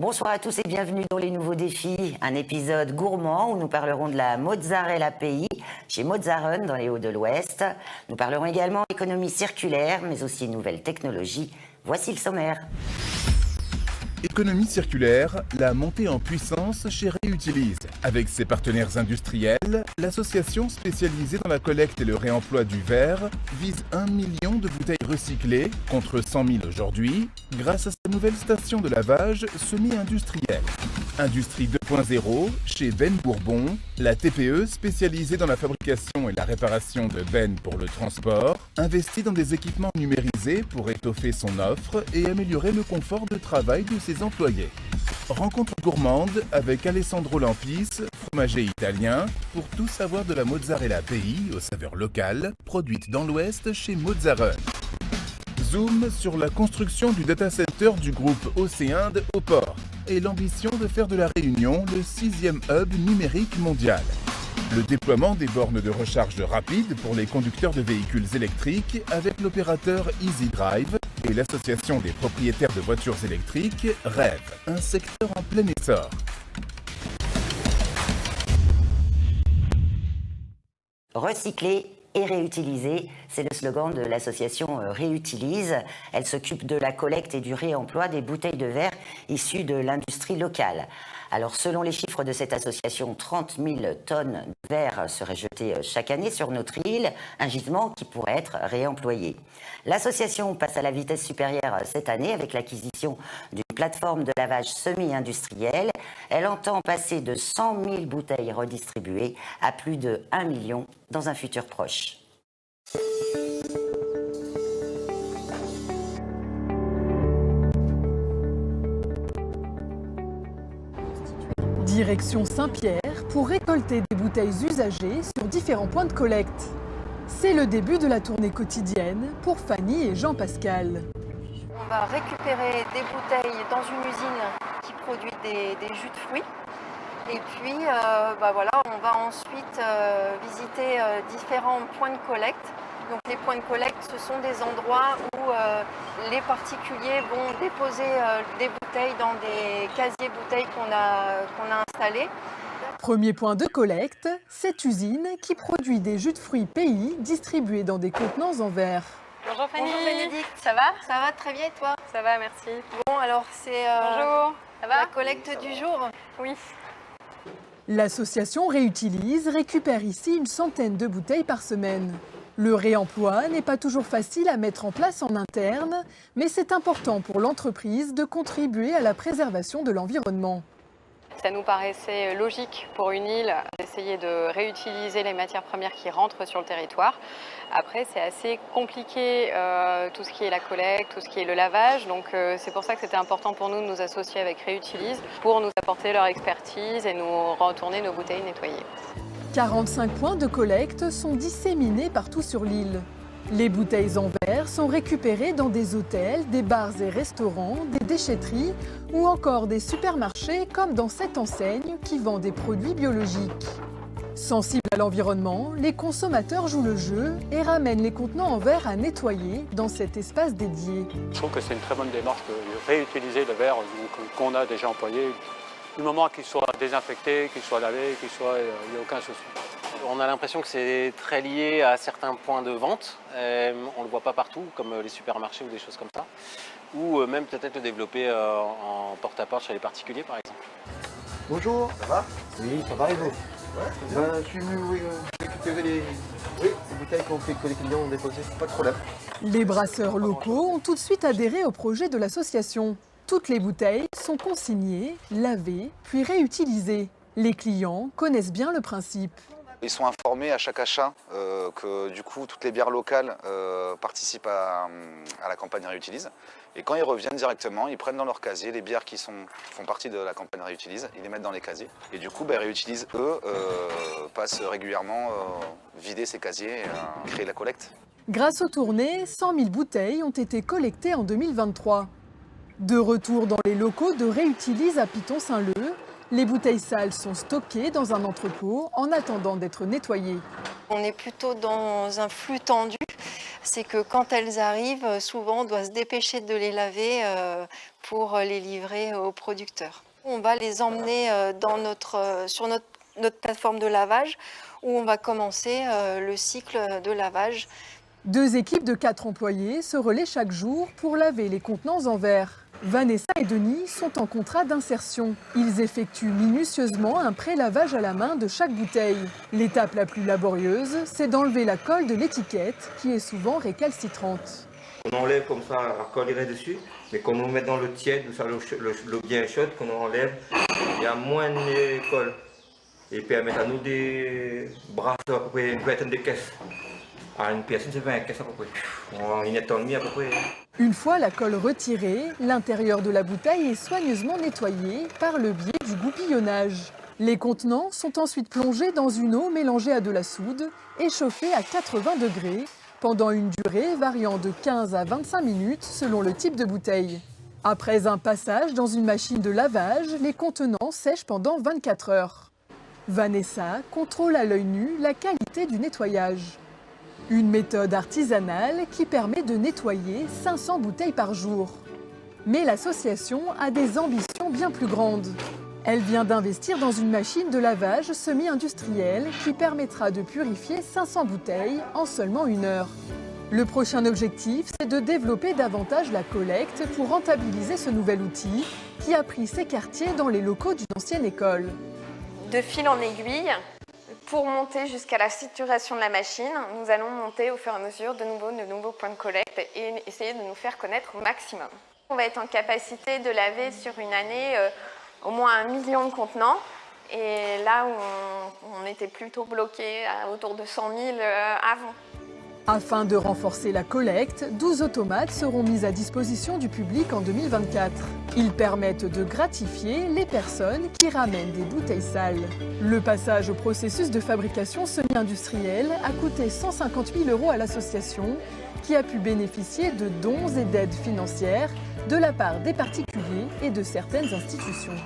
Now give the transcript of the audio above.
Bonsoir à tous et bienvenue dans les nouveaux défis, un épisode gourmand où nous parlerons de la mozzarella pays chez Mozzaron dans les Hauts de l'Ouest. Nous parlerons également économie circulaire mais aussi nouvelles technologies. Voici le sommaire. Économie circulaire, la montée en puissance chez Réutilise. Avec ses partenaires industriels, l'association spécialisée dans la collecte et le réemploi du verre vise 1 million de bouteilles recyclées, contre 100 000 aujourd'hui, grâce à sa nouvelle station de lavage semi-industrielle. Industrie 2.0, chez Ben Bourbon, la TPE spécialisée dans la fabrication et la réparation de bennes pour le transport, investit dans des équipements numérisés pour étoffer son offre et améliorer le confort de travail de ses employés. Rencontre gourmande avec Alessandro Lampis, fromager italien, pour tout savoir de la mozzarella pays aux saveurs locales, produite dans l'Ouest chez Mozzaron. Zoom sur la construction du data center du groupe Océinde au port et l'ambition de faire de la Réunion le 6e hub numérique mondial. Le déploiement des bornes de recharge rapide pour les conducteurs de véhicules électriques avec l'opérateur Easy Drive et l'association des propriétaires de voitures électriques REV, un secteur en plein essor. Recycler et réutiliser, c'est le slogan de l'association Réutilise. Elle s'occupe de la collecte et du réemploi des bouteilles de verre issues de l'industrie locale. Alors, selon les chiffres de cette association, 30 000 tonnes de verre seraient jetées chaque année sur notre île, un gisement qui pourrait être réemployé. L'association passe à la vitesse supérieure cette année avec l'acquisition d'une plateforme de lavage semi-industrielle. Elle entend passer de 100 000 bouteilles redistribuées à plus de 1 million dans un futur proche. Direction Saint-Pierre pour récolter des bouteilles usagées sur différents points de collecte. C'est le début de la tournée quotidienne pour Fanny et Jean-Pascal. On va récupérer des bouteilles dans une usine qui produit des jus de fruits. Et puis voilà, on va ensuite visiter différents points de collecte. Donc les points de collecte, ce sont des endroits où les particuliers vont déposer des bouteilles dans des casiers bouteilles qu'on a installés. Premier point de collecte, cette usine qui produit des jus de fruits pays distribués dans des contenants en verre. Bonjour Fanny. Bonjour Bénédicte, ça va? Ça va très bien et toi? Ça va, merci. Bon, alors c'est Bonjour, ça va? la collecte du jour. Oui. L'association Réutilise récupère ici une centaine de bouteilles par semaine. Le réemploi n'est pas toujours facile à mettre en place en interne, mais c'est important pour l'entreprise de contribuer à la préservation de l'environnement. Ça nous paraissait logique pour une île d'essayer de réutiliser les matières premières qui rentrent sur le territoire. Après, c'est assez compliqué, tout ce qui est la collecte, tout ce qui est le lavage. Donc c'est pour ça que c'était important pour nous de nous associer avec Réutilise pour nous apporter leur expertise et nous retourner nos bouteilles nettoyées. 45 points de collecte sont disséminés partout sur l'île. Les bouteilles en verre sont récupérées dans des hôtels, des bars et restaurants, des déchetteries ou encore des supermarchés comme dans cette enseigne qui vend des produits biologiques. Sensibles à l'environnement, les consommateurs jouent le jeu et ramènent les contenants en verre à nettoyer dans cet espace dédié. Je trouve que c'est une très bonne démarche de réutiliser le verre qu'on a déjà employé. Du moment qu'il soit désinfecté, qu'il soit lavé, il n'y a aucun souci. On a l'impression que c'est très lié à certains points de vente. On ne le voit pas partout, comme les supermarchés ou des choses comme ça. Ou même peut-être le développer en porte-à-porte chez les particuliers, par exemple. Bonjour, ça va? Oui, ça va et vous? Ouais, je suis venu récupérer les bouteilles que les clients ont déposées, pas de problème. Les brasseurs locaux ont tout de suite adhéré au projet de l'association. Toutes les bouteilles sont consignées, lavées, puis réutilisées. Les clients connaissent bien le principe. Ils sont informés à chaque achat que du coup toutes les bières locales participent à la campagne Réutilise. Et quand ils reviennent directement, ils prennent dans leur casier les bières qui font partie de la campagne Réutilise, ils les mettent dans les casiers. Et du coup, Réutilise, eux, passent régulièrement vider ces casiers et créer la collecte. Grâce aux tournées, 100 000 bouteilles ont été collectées en 2023. De retour dans les locaux de Réutilise à Piton-Saint-Leu, les bouteilles sales sont stockées dans un entrepôt en attendant d'être nettoyées. On est plutôt dans un flux tendu. c'est que quand elles arrivent, souvent on doit se dépêcher de les laver pour les livrer aux producteurs. On va les emmener sur notre plateforme de lavage où on va commencer le cycle de lavage. 2 équipes de 4 employés se relaient chaque jour pour laver les contenants en verre. Vanessa et Denis sont en contrat d'insertion. Ils effectuent minutieusement un pré-lavage à la main de chaque bouteille. L'étape la plus laborieuse, c'est d'enlever la colle de l'étiquette qui est souvent récalcitrante. On enlève comme ça, la colle irait dessus, mais quand on met dans le tiède, l'eau bien chaude, quand on enlève, il y a moins de colle. Et permet à nous de brasser à peu près une vingtaine de caisses. À une personne, c'est 20 caisses à peu près. On a une étendue et demi à peu près. Une fois la colle retirée, l'intérieur de la bouteille est soigneusement nettoyé par le biais du goupillonnage. Les contenants sont ensuite plongés dans une eau mélangée à de la soude et chauffés à 80 degrés pendant une durée variant de 15 à 25 minutes selon le type de bouteille. Après un passage dans une machine de lavage, les contenants sèchent pendant 24 heures. Vanessa contrôle à l'œil nu la qualité du nettoyage. Une méthode artisanale qui permet de nettoyer 500 bouteilles par jour. Mais l'association a des ambitions bien plus grandes. Elle vient d'investir dans une machine de lavage semi-industrielle qui permettra de purifier 500 bouteilles en seulement 1 heure. Le prochain objectif, c'est de développer davantage la collecte pour rentabiliser ce nouvel outil qui a pris ses quartiers dans les locaux d'une ancienne école. De fil en aiguille, pour monter jusqu'à la saturation de la machine, nous allons monter au fur et à mesure de nouveaux points de collecte et essayer de nous faire connaître au maximum. On va être en capacité de laver sur une année au moins 1 million de contenants. Et là où on était plutôt bloqué à autour de 100 000 avant. Afin de renforcer la collecte, 12 automates seront mis à disposition du public en 2024. Ils permettent de gratifier les personnes qui ramènent des bouteilles sales. Le passage au processus de fabrication semi-industrielle a coûté 150 000 € à l'association, qui a pu bénéficier de dons et d'aides financières de la part des particuliers et de certaines institutions.